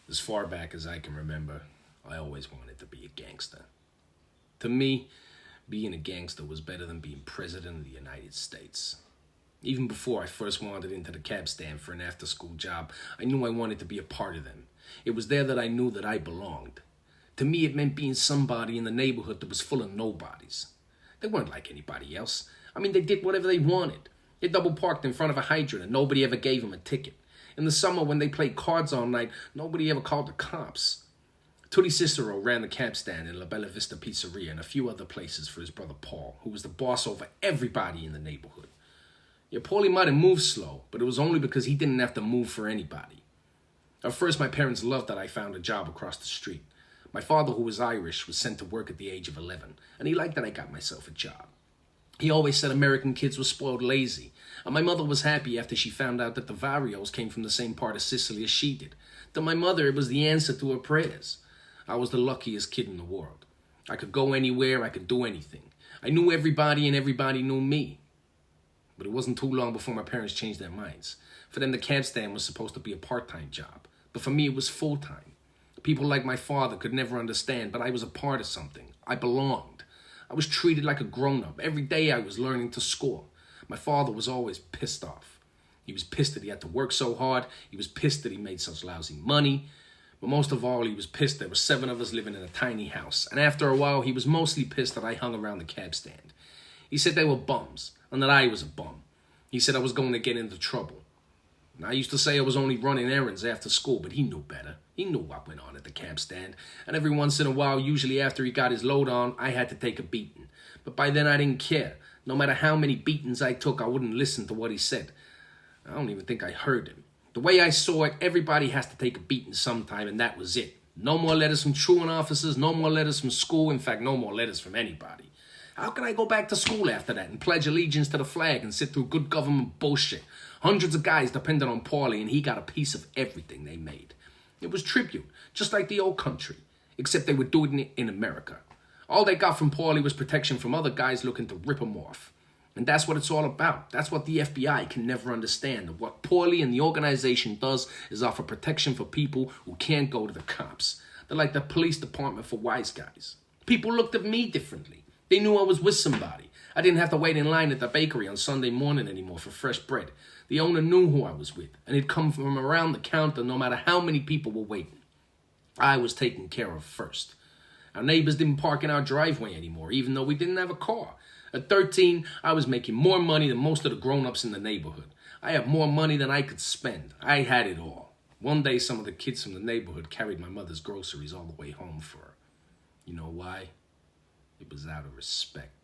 As far back as I can remember, I always wanted to be a gangster. To me, being a gangster was better than being president of the United States. Even before I first wandered into the cab stand for an after-school job, I knew I wanted to be a part of them. It was there that I knew that I belonged. To me, it meant being somebody in the neighborhood that was full of nobodies. They weren't like anybody else. They did whatever they wanted. They double parked in front of a hydrant and nobody ever gave them a ticket. In the summer, when they played cards all night, nobody ever called the cops. Tootie Cicero ran the cab stand in La Bella Vista Pizzeria and a few other places for his brother Paul, who was the boss over everybody in the neighborhood. Yeah, Paulie might have moved slow, but it was only because he didn't have to move for anybody. At first, my parents loved that I found a job across the street. My father, who was Irish, was sent to work at the age of 11, and he liked that I got myself a job. He always said American kids were spoiled lazy, and my mother was happy after she found out that the Varios came from the same part of Sicily as she did. To my mother, it was the answer to her prayers. I was the luckiest kid in the world. I could go anywhere, I could do anything. I knew everybody and everybody knew me. But it wasn't too long before my parents changed their minds. For them, the cab stand was supposed to be a part-time job, but for me, it was full-time. People like my father could never understand, but I was a part of something. I belonged. I was treated like a grown-up. Every day I was learning to score. My father was always pissed off. He was pissed that he had to work so hard. He was pissed that he made such lousy money. But most of all, he was pissed there were 7 of us living in a tiny house. And after a while, he was mostly pissed that I hung around the cab stand. He said they were bums, and that I was a bum. He said I was going to get into trouble. And I used to say I was only running errands after school, but he knew better. He knew what went on at the cab stand. And every once in a while, usually after he got his load on, I had to take a beating. But by then I didn't care. No matter how many beatings I took, I wouldn't listen to what he said. I don't even think I heard him. The way I saw it, everybody has to take a beating sometime, and that was it. No more letters from truant officers, no more letters from school, in fact, no more letters from anybody. How can I go back to school after that and pledge allegiance to the flag and sit through good government bullshit? Hundreds of guys depended on Paulie, and he got a piece of everything they made. It was tribute, just like the old country, except they were doing it in America. All they got from Paulie was protection from other guys looking to rip him off. And that's what it's all about. That's what the FBI can never understand. And what Paulie and the organization does is offer protection for people who can't go to the cops. They're like the police department for wise guys. People looked at me differently. They knew I was with somebody. I didn't have to wait in line at the bakery on Sunday morning anymore for fresh bread. The owner knew who I was with, and he'd come from around the counter no matter how many people were waiting. I was taken care of first. Our neighbors didn't park in our driveway anymore, even though we didn't have a car. At 13, I was making more money than most of the grown-ups in the neighborhood. I had more money than I could spend. I had it all. One day, some of the kids from the neighborhood carried my mother's groceries all the way home for her. You know why? It was out of respect.